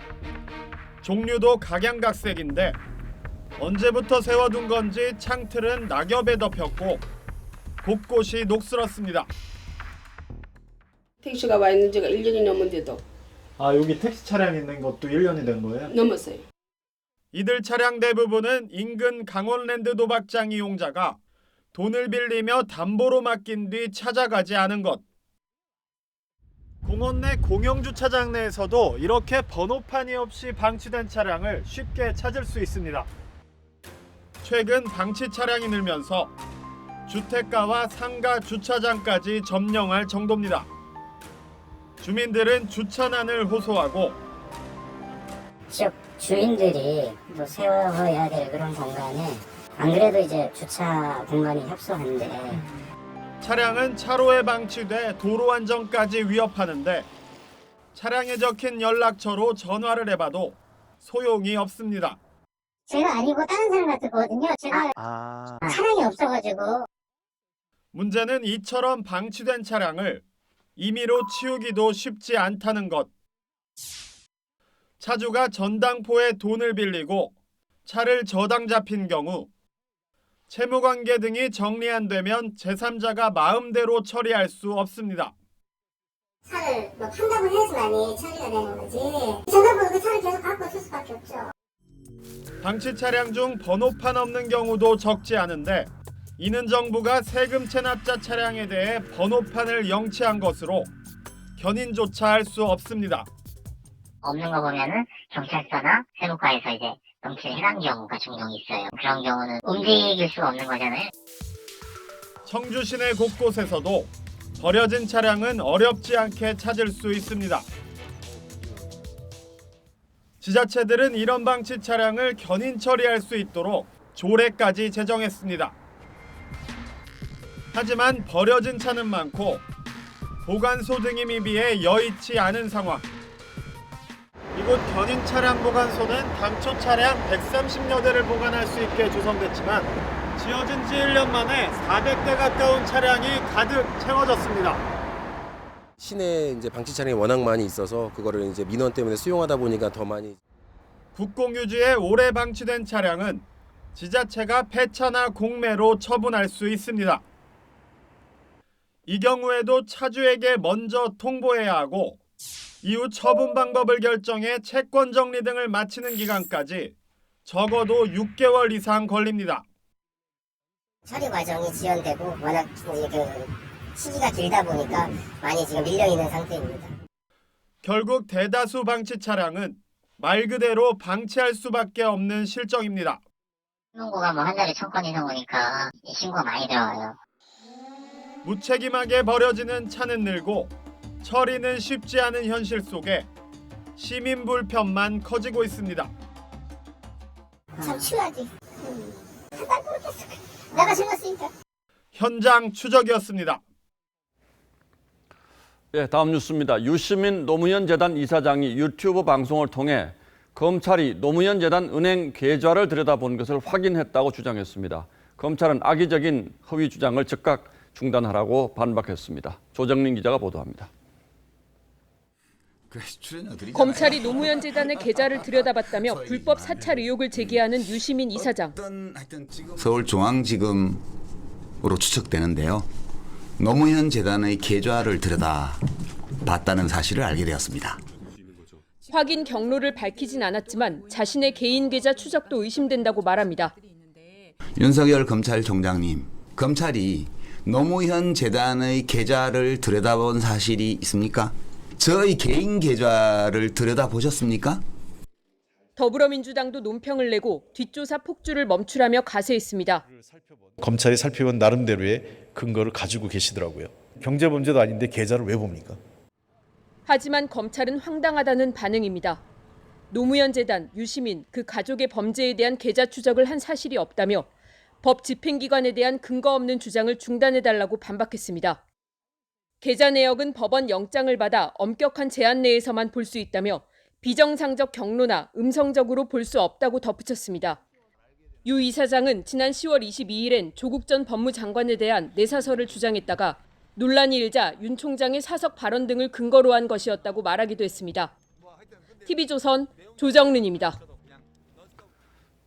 종류도 각양각색인데 언제부터 세워둔 건지 창틀은 낙엽에 덮였고 곳곳이 녹슬었습니다. 택시가 와 있는 지가 1년이 넘은데도 아, 여기 택시 차량 있는 것도 1년이 된 거예요? 넘었어요. 이들 차량 대부분은 인근 강원랜드 도박장 이용자가 돈을 빌리며 담보로 맡긴 뒤 찾아가지 않은 것. 공원 내 공영주차장 내에서도 이렇게 번호판이 없이 방치된 차량을 쉽게 찾을 수 있습니다. 최근 방치 차량이 늘면서 주택가와 상가 주차장까지 점령할 정도입니다. 주민들은 주차난을 호소하고 지역 주민들이 또 세워야 될 그런 공간에 안 그래도 이제 주차 공간이 협소한데 차량은 차로에 방치돼 도로 안전까지 위협하는데 차량에 적힌 연락처로 전화를 해봐도 소용이 없습니다. 제가 아니고 다른 사람 같았거든요. 제가 차량이 없어가지고. 문제는 이처럼 방치된 차량을 임의로 치우기도 쉽지 않다는 것. 차주가 전당포에 돈을 빌리고 차를 저당 잡힌 경우 채무관계 등이 정리 안 되면 제3자가 마음대로 처리할 수 없습니다. 차를 뭐 판다고 해야지만이 처리가 되는 거지. 전당포로 그 차를 계속 갖고 있을 수밖에 없죠. 방치 차량 중 번호판 없는 경우도 적지 않은데 이는 정부가 세금 체납자 차량에 대해 번호판을 영치한 것으로 견인조차 할 수 없습니다. 없는 거 보면은 경찰서나 세무과에서 이제 넘치는 해당 경우가 종종 있어요. 그런 경우는 움직일 수가 없는 거잖아요. 청주 시내 곳곳에서도 버려진 차량은 어렵지 않게 찾을 수 있습니다. 지자체들은 이런 방치 차량을 견인 처리할 수 있도록 조례까지 제정했습니다. 하지만 버려진 차는 많고 보관소 등이 미비해 여의치 않은 상황. 이곳 견인 차량 보관소는 당초 차량 130여 대를 보관할 수 있게 조성됐지만 지어진 지 1년 만에 400대 가까운 차량이 가득 채워졌습니다. 시내 이제 방치 차량이 워낙 많이 있어서 그거를 이제 민원 때문에 수용하다 보니까 더 많이. 국공유지에 오래 방치된 차량은 지자체가 폐차나 공매로 처분할 수 있습니다. 이 경우에도 차주에게 먼저 통보해야 하고 이후 처분 방법을 결정해 채권 정리 등을 마치는 기간까지 적어도 6개월 이상 걸립니다. 처리 과정이 지연되고 워낙 이제 그 시기가 길다 보니까 많이 지금 밀려 있는 상태입니다. 결국 대다수 방치 차량은 말 그대로 방치할 수밖에 없는 실정입니다. 신고가 뭐 한 달에 1000건 이상 오니까 신고가 많이 들어와요. 무책임하게 버려지는 차는 늘고 처리는 쉽지 않은 현실 속에 시민 불편만 커지고 있습니다. 참 치워야지. 한 달 모르겠어. 내가 질렀으니까. 현장 추적이었습니다. 예, 다음 뉴스입니다. 유시민 노무현 재단 이사장이 유튜브 방송을 통해 검찰이 노무현 재단 은행 계좌를 들여다본 것을 확인했다고 주장했습니다. 검찰은 악의적인 허위 주장을 즉각 중단하라고 반박했습니다. 조정민 기자가 보도합니다. 검찰이 노무현 재단의 계좌를 들여다봤다며 불법 사찰 의혹을 제기하는 유시민 이사장. 서울중앙지검으로 추측되는데요. 노무현 재단의 계좌를 들여다봤다는 사실을 알게 되었습니다. 확인 경로를 밝히진 않았지만 자신의 개인 계좌 추적도 의심된다고 말합니다. 윤석열 검찰총장님, 검찰이 노무현 재단의 계좌를 들여다본 사실이 있습니까? 저의 개인 계좌를 들여다보셨습니까? 더불어민주당도 논평을 내고 뒷조사 폭주를 멈추라며 가세했습니다. 검찰이 살펴본 나름대로의 근거를 가지고 계시더라고요. 경제범죄도 아닌데 계좌를 왜 봅니까? 하지만 검찰은 황당하다는 반응입니다. 노무현 재단, 유시민, 그 가족의 범죄에 대한 계좌 추적을 한 사실이 없다며 법 집행기관에 대한 근거 없는 주장을 중단해달라고 반박했습니다. 계좌 내역은 법원 영장을 받아 엄격한 제한 내에서만 볼 수 있다며 비정상적 경로나 음성적으로 볼 수 없다고 덧붙였습니다. 유 이사장은 지난 10월 22일엔 조국 전 법무장관에 대한 내사설을 주장했다가 논란이 일자 윤 총장의 사석 발언 등을 근거로 한 것이었다고 말하기도 했습니다. TV조선 조정른입니다.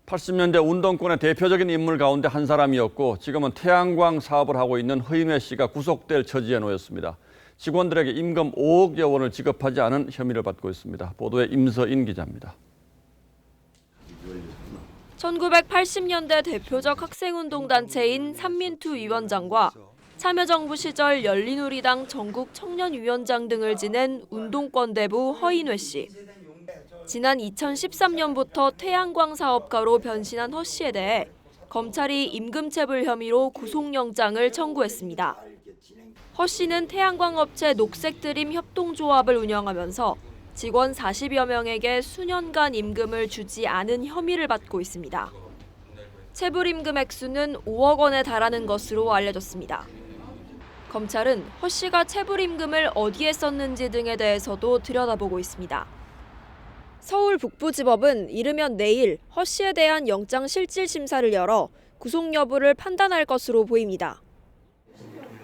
80년대 운동권의 대표적인 인물 가운데 한 사람이었고 지금은 태양광 사업을 하고 있는 허인회 씨가 구속될 처지에 놓였습니다. 직원들에게 임금 5억여 원을 지급하지 않은 혐의를 받고 있습니다. 보도에 임서인 기자입니다. 1980년대 대표적 학생운동단체인 삼민투 위원장과 참여정부 시절 열린우리당 전국 청년위원장 등을 지낸 운동권대부 허인회 씨. 지난 2013년부터 태양광 사업가로 변신한 허 씨에 대해 검찰이 임금체불 혐의로 구속영장을 청구했습니다. 허 씨는 태양광 업체 녹색드림 협동조합을 운영하면서 직원 40여 명에게 수년간 임금을 주지 않은 혐의를 받고 있습니다. 체불임금 액수는 5억 원에 달하는 것으로 알려졌습니다. 검찰은 허 씨가 체불임금을 어디에 썼는지 등에 대해서도 들여다보고 있습니다. 서울 북부지법은 이르면 내일 허 씨에 대한 영장 실질 심사를 열어 구속 여부를 판단할 것으로 보입니다.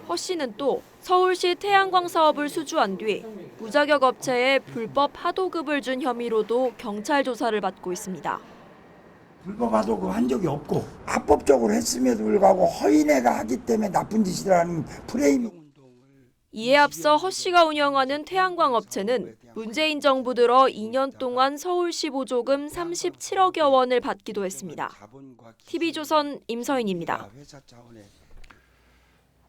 허 씨는 또 서울시 태양광 사업을 수주한 뒤 무자격 업체에 불법 하도급을 준 혐의로도 경찰 조사를 받고 있습니다. 불법 하도급 한 적이 없고 합법적으로 했음에도 불구하고 허인회가 하기 때문에 나쁜 짓이라는 프레임이. 이에 앞서 허 씨가 운영하는 태양광 업체는 문재인 정부 들어 2년 동안 서울시 보조금 37억여 원을 받기도 했습니다. TV조선 임서인입니다.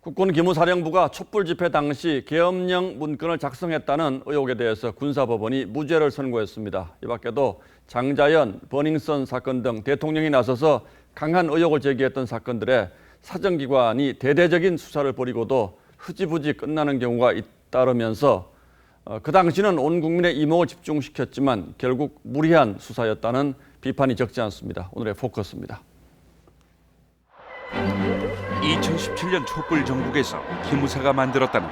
국군기무사령부가 촛불 집회 당시 계엄령 문건을 작성했다는 의혹에 대해서 군사법원이 무죄를 선고했습니다. 이 밖에도 장자연, 버닝썬 사건 등 대통령이 나서서 강한 의혹을 제기했던 사건들에 사정기관이 대대적인 수사를 벌이고도 흐지부지 끝나는 경우가 잇따르면서 그 당시는 온 국민의 이목을 집중시켰지만 결국 무리한 수사였다는 비판이 적지 않습니다. 오늘의 포커스입니다. 2017년 촛불 정국에서 기무사가 만들었다는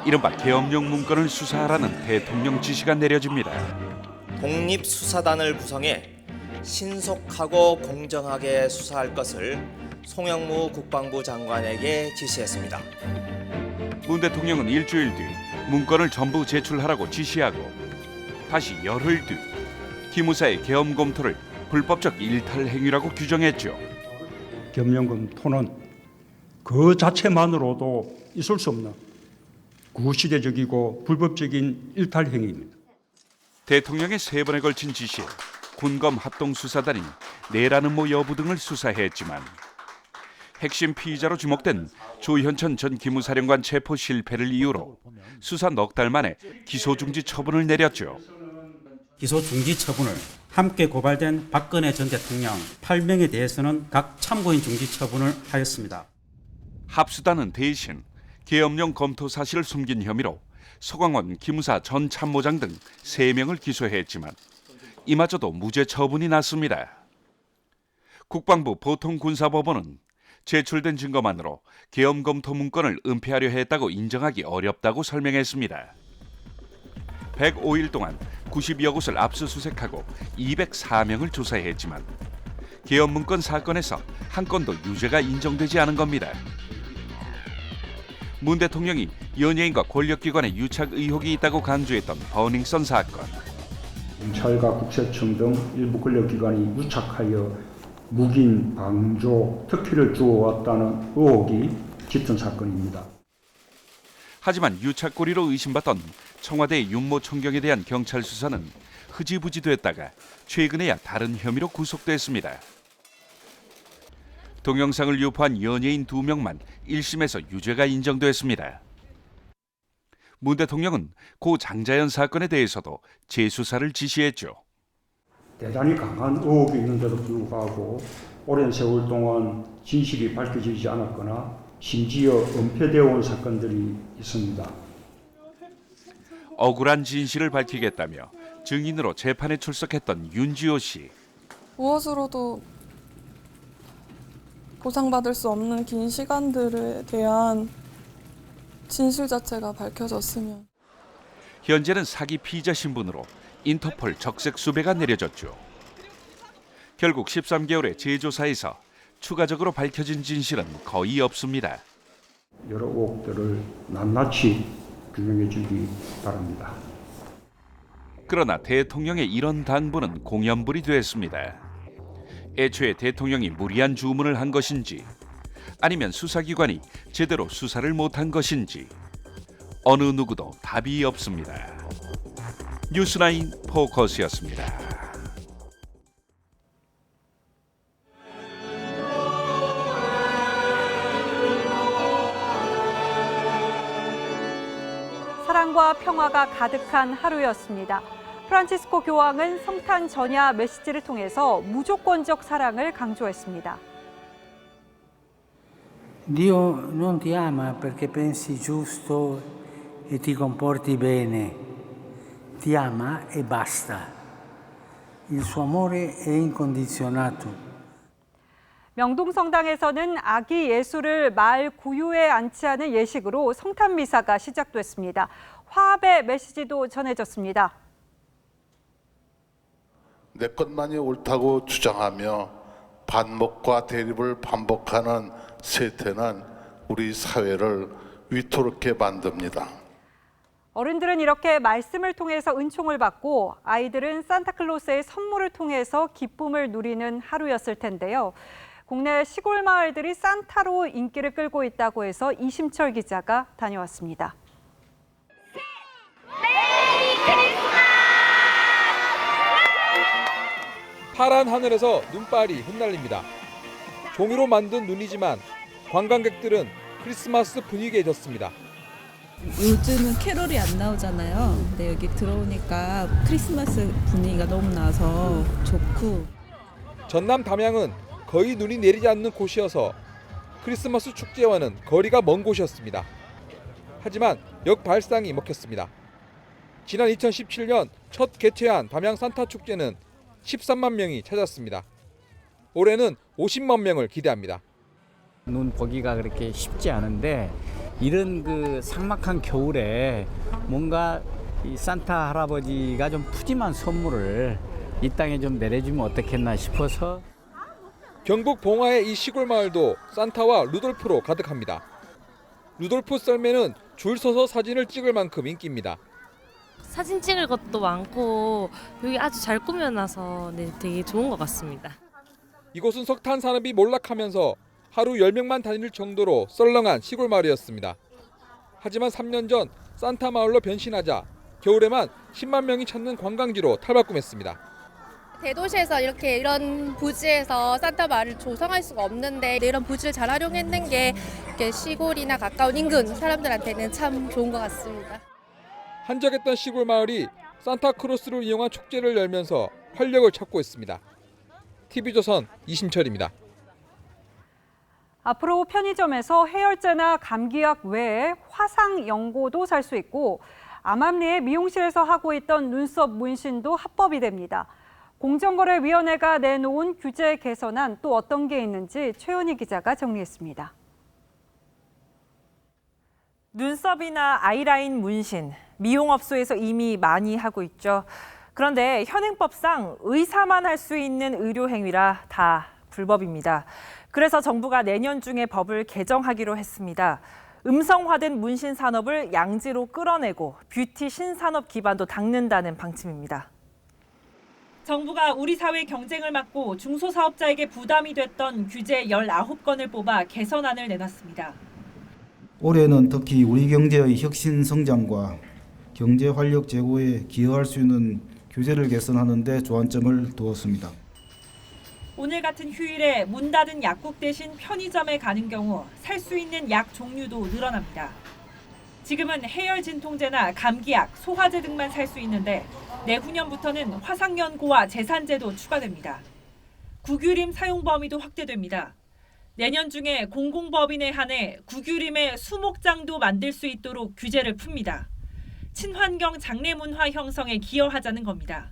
이른바 계엄령 문건을 수사하라는 대통령 지시가 내려집니다. 독립수사단을 구성해 신속하고 공정하게 수사할 것을 송영무 국방부 장관에게 지시했습니다. 문 대통령은 일주일 뒤 문건을 전부 제출하라고 지시하고 다시 열흘 뒤 기무사의 계엄 검토를 불법적 일탈 행위라고 규정했죠. 계엄령 검토는 그 자체만으로도 있을 수 없는 구시대적이고 불법적인 일탈 행위입니다. 대통령의 3번에 걸친 지시에 군검 합동수사단이 내란음모 여부 등을 수사했지만 핵심 피의자로 주목된 조현천 전 기무사령관 체포 실패를 이유로 수사 넉 달 만에 기소 중지 처분을 내렸죠. 기소 중지 처분을 함께 고발된 박근혜 전 대통령 8명에 대해서는 각 참고인 중지 처분을 하였습니다. 합수단은 대신 계엄령 검토 사실을 숨긴 혐의로 서광원 기무사 전 참모장 등 3명을 기소했지만 이마저도 무죄 처분이 났습니다. 국방부 보통군사법원은 제출된 증거만으로 계엄 검토 문건을 은폐하려 했다고 인정하기 어렵다고 설명했습니다. 105일 동안 92여 곳을 압수수색하고 204명을 조사했지만 계엄 문건 사건에서 한 건도 유죄가 인정되지 않은 겁니다. 문 대통령이 연예인과 권력기관에 유착 의혹이 있다고 강조했던 버닝썬 사건. 경찰과 국세청 등 일부 권력기관이 유착하여 묵인, 방조, 특혜를 주어왔다는 의혹이 짙은 사건입니다. 하지만 유착고리로 의심받던 청와대 윤모 총경에 대한 경찰 수사는 흐지부지 됐다가 최근에야 다른 혐의로 구속됐습니다. 동영상을 유포한 연예인 2명만 1심에서 유죄가 인정됐습니다. 문 대통령은 고 장자연 사건에 대해서도 재수사를 지시했죠. 대단히 강한 의혹이 있는데도 불구하고 오랜 세월 동안 진실이 밝혀지지 않았거나 심지어 은폐되어 온 사건들이 있습니다. 억울한 진실을 밝히겠다며 증인으로 재판에 출석했던 윤지호 씨. 무엇으로도 보상받을 수 없는 긴 시간들에 대한 진실 자체가 밝혀졌으면. 현재는 사기 피의자 신분으로 인터폴 적색 수배가 내려졌죠. 결국 13개월의 재조사에서 추가적으로 밝혀진 진실은 거의 없습니다. 여러 의혹들을 낱낱이 규명해 주기 바랍니다. 그러나 대통령의 이런 당부는 공연불이 됐습니다. 애초에 대통령이 무리한 주문을 한 것인지 아니면 수사기관이 제대로 수사를 못한 것인지 어느 누구도 답이 없습니다. 뉴스라인 포커스였습니다. 사랑과 평화가 가득한 하루였습니다. 프란치스코 교황은 성탄 전야 메시지를 통해서 무조건적 사랑을 강조했습니다. Dio non ti ama perché pensi giusto e ti comporti bene. Ti ama e basta. Il suo amore è incondizionato. 명동성당에서는 아기 예수를 마을 구유에 안치하는 예식으로 성탄 미사가 시작됐습니다. 화합의 메시지도 전해졌습니다. 내 것만이 옳다고 주장하며 반목과 대립을 반복하는 세태는 우리 사회를 위태롭게 만듭니다. 어른들은 이렇게 말씀을 통해서 은총을 받고 아이들은 산타클로스의 선물을 통해서 기쁨을 누리는 하루였을 텐데요. 국내 시골 마을들이 산타로 인기를 끌고 있다고 해서 이심철 기자가 다녀왔습니다. 파란 하늘에서 눈발이 흩날립니다. 종이로 만든 눈이지만 관광객들은 크리스마스 분위기에 젖습니다. 요즘은 캐롤이 안 나오잖아요. 근데 여기 들어오니까 크리스마스 분위기가 너무 나서 좋고. 전남 담양은 거의 눈이 내리지 않는 곳이어서 크리스마스 축제와는 거리가 먼 곳이었습니다. 하지만 역발상이 먹혔습니다. 지난 2017년 첫 개최한 담양 산타 축제는 13만 명이 찾았습니다. 올해는 50만 명을 기대합니다. 눈 보기가 그렇게 쉽지 않은데 이런 그 삭막한 겨울에 뭔가 이 산타 할아버지가 좀 푸짐한 선물을 이 땅에 좀 내려주면 어떻겠나 싶어서. 경북 봉화의 이 시골 마을도 산타와 루돌프로 가득합니다. 루돌프 썰매는 줄 서서 사진을 찍을 만큼 인기입니다. 사진 찍을 것도 많고 여기 아주 잘 꾸며놔서 되게 좋은 것 같습니다. 이곳은 석탄 산업이 몰락하면서 하루 10명만 다닐 정도로 썰렁한 시골 마을이었습니다. 하지만 3년 전 산타 마을로 변신하자 겨울에만 10만 명이 찾는 관광지로 탈바꿈했습니다. 대도시에서 이런 부지에서 산타 마을을 조성할 수가 없는데 이런 부지를 잘 활용했는 게 이렇게 시골이나 가까운 인근 사람들한테는 참 좋은 것 같습니다. 한적했던 시골 마을이 산타크로스를 이용한 축제를 열면서 활력을 찾고 있습니다. TV조선 이심철입니다. 앞으로 편의점에서 해열제나 감기약 외에 화상 연고도 살 수 있고 암암리에 미용실에서 하고 있던 눈썹 문신도 합법이 됩니다. 공정거래위원회가 내놓은 규제 개선안 또 어떤 게 있는지 최은희 기자가 정리했습니다. 눈썹이나 아이라인 문신, 미용업소에서 이미 많이 하고 있죠. 그런데 현행법상 의사만 할 수 있는 의료 행위라 다 불법입니다. 그래서 정부가 내년 중에 법을 개정하기로 했습니다. 음성화된 문신 산업을 양지로 끌어내고 뷰티 신산업 기반도 닦는다는 방침입니다. 정부가 우리 사회 경쟁을 막고 중소사업자에게 부담이 됐던 규제 19건을 뽑아 개선안을 내놨습니다. 올해는 특히 우리 경제의 혁신 성장과 경제 활력 제고에 기여할 수 있는 규제를 개선하는 데 주안점을 두었습니다. 오늘 같은 휴일에 문 닫은 약국 대신 편의점에 가는 경우 살 수 있는 약 종류도 늘어납니다. 지금은 해열 진통제나 감기약, 소화제 등만 살 수 있는데 내후년부터는 화상연고와 제산제도 추가됩니다. 구규림 사용 범위도 확대됩니다. 내년 중에 공공법인에 한해 구규림의 수목장도 만들 수 있도록 규제를 풉니다. 친환경 장례문화 형성에 기여하자는 겁니다.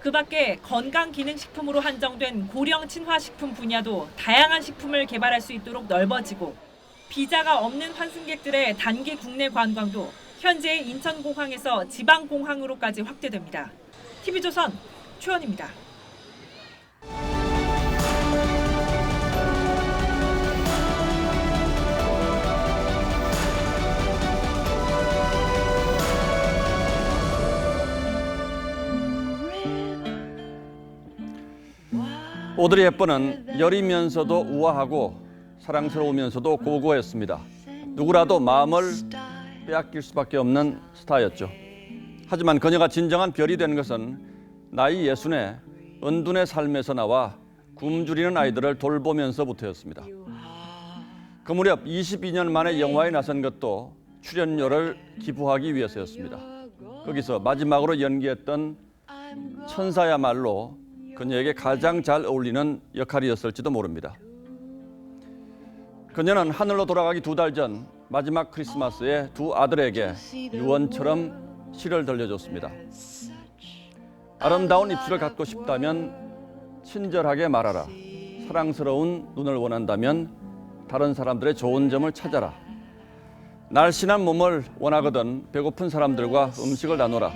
그 밖에 건강기능식품으로 한정된 고령 친화식품 분야도 다양한 식품을 개발할 수 있도록 넓어지고 비자가 없는 환승객들의 단기 국내 관광도 현재의 인천공항에서 지방공항으로까지 확대됩니다. TV조선 최원입니다. 오드리 헵번은 여리면서도 우아하고 사랑스러우면서도 고고했습니다. 누구라도 마음을 빼앗길 수밖에 없는 스타였죠. 하지만 그녀가 진정한 별이 된 것은 나이 60에 은둔의 삶에서 나와 굶주리는 아이들을 돌보면서부터였습니다. 그 무렵 22년 만에 영화에 나선 것도 출연료를 기부하기 위해서였습니다. 거기서 마지막으로 연기했던 천사야말로 그녀에게 가장 잘 어울리는 역할이었을지도 모릅니다. 그녀는 하늘로 돌아가기 2달 전 마지막 크리스마스에 두 아들에게 유언처럼 시를 들려줬습니다. 아름다운 입술을 갖고 싶다면 친절하게 말하라. 사랑스러운 눈을 원한다면 다른 사람들의 좋은 점을 찾아라. 날씬한 몸을 원하거든 배고픈 사람들과 음식을 나누라.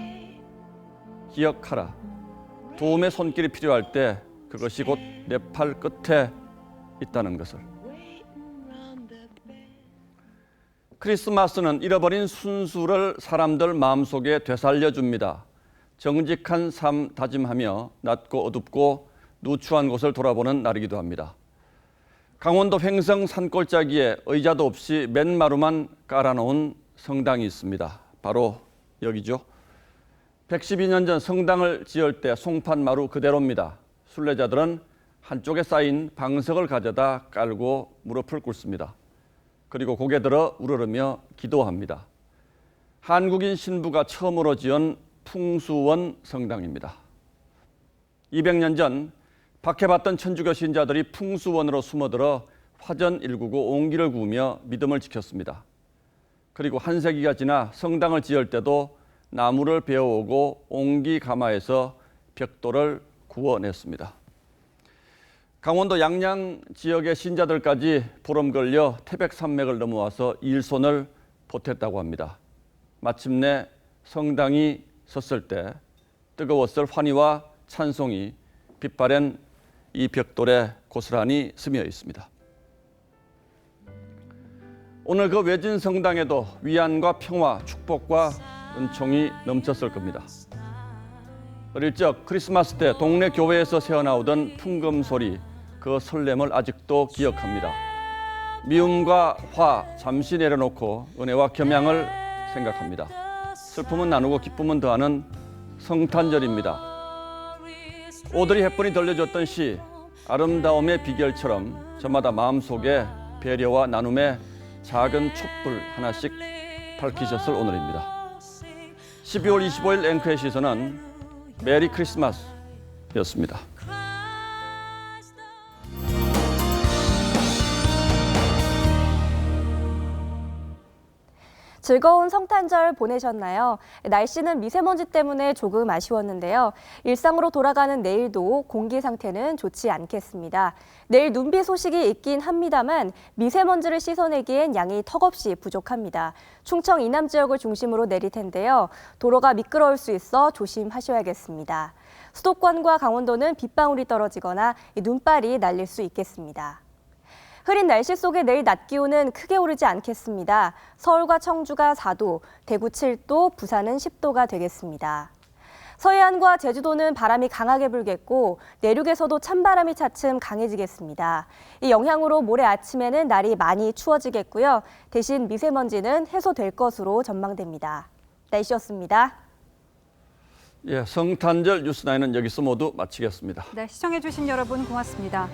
기억하라. 도움의 손길이 필요할 때 그것이 곧 내 팔 끝에 있다는 것을. 크리스마스는 잃어버린 순수를 사람들 마음속에 되살려줍니다. 정직한 삶 다짐하며 낮고 어둡고 누추한 곳을 돌아보는 날이기도 합니다. 강원도 횡성 산골짜기에 의자도 없이 맨마루만 깔아놓은 성당이 있습니다. 바로 여기죠. 112년 전 성당을 지을 때 송판 마루 그대로입니다. 순례자들은 한쪽에 쌓인 방석을 가져다 깔고 무릎을 꿇습니다. 그리고 고개 들어 우러르며 기도합니다. 한국인 신부가 처음으로 지은 풍수원 성당입니다. 200년 전 박해받던 천주교 신자들이 풍수원으로 숨어들어 화전 199 옹기를 구우며 믿음을 지켰습니다. 그리고 한 세기가 지나 성당을 지을 때도 나무를 베어오고 옹기 가마에서 벽돌을 구워냈습니다. 강원도 양양 지역의 신자들까지 보름 걸려 태백산맥을 넘어와서 일손을 보탰다고 합니다. 마침내 성당이 섰을 때 뜨거웠을 환희와 찬송이 빛바랜 이 벽돌에 고스란히 스며 있습니다. 오늘 그 외진 성당에도 위안과 평화, 축복과 은총이 넘쳤을 겁니다. 어릴 적 크리스마스 때 동네 교회에서 새어나오던 풍금 소리, 그 설렘을 아직도 기억합니다. 미움과 화 잠시 내려놓고 은혜와 겸양을 생각합니다. 슬픔은 나누고 기쁨은 더하는 성탄절입니다. 오드리 헵번이 들려줬던 시 아름다움의 비결처럼 저마다 마음속에 배려와 나눔의 작은 촛불 하나씩 밝히셨을 오늘입니다. 12월 25일 앵커의 시선은 메리 크리스마스였습니다. 즐거운 성탄절 보내셨나요? 날씨는 미세먼지 때문에 조금 아쉬웠는데요. 일상으로 돌아가는 내일도 공기 상태는 좋지 않겠습니다. 내일 눈비 소식이 있긴 합니다만 미세먼지를 씻어내기엔 양이 턱없이 부족합니다. 충청 이남 지역을 중심으로 내릴 텐데요. 도로가 미끄러울 수 있어 조심하셔야겠습니다. 수도권과 강원도는 빗방울이 떨어지거나 눈발이 날릴 수 있겠습니다. 흐린 날씨 속에 내일 낮 기온은 크게 오르지 않겠습니다. 서울과 청주가 4도, 대구 7도, 부산은 10도가 되겠습니다. 서해안과 제주도는 바람이 강하게 불겠고 내륙에서도 찬바람이 차츰 강해지겠습니다. 이 영향으로 모레 아침에는 날이 많이 추워지겠고요. 대신 미세먼지는 해소될 것으로 전망됩니다. 날씨였습니다. 예, 성탄절 뉴스9는 여기서 모두 마치겠습니다. 네, 시청해주신 여러분 고맙습니다.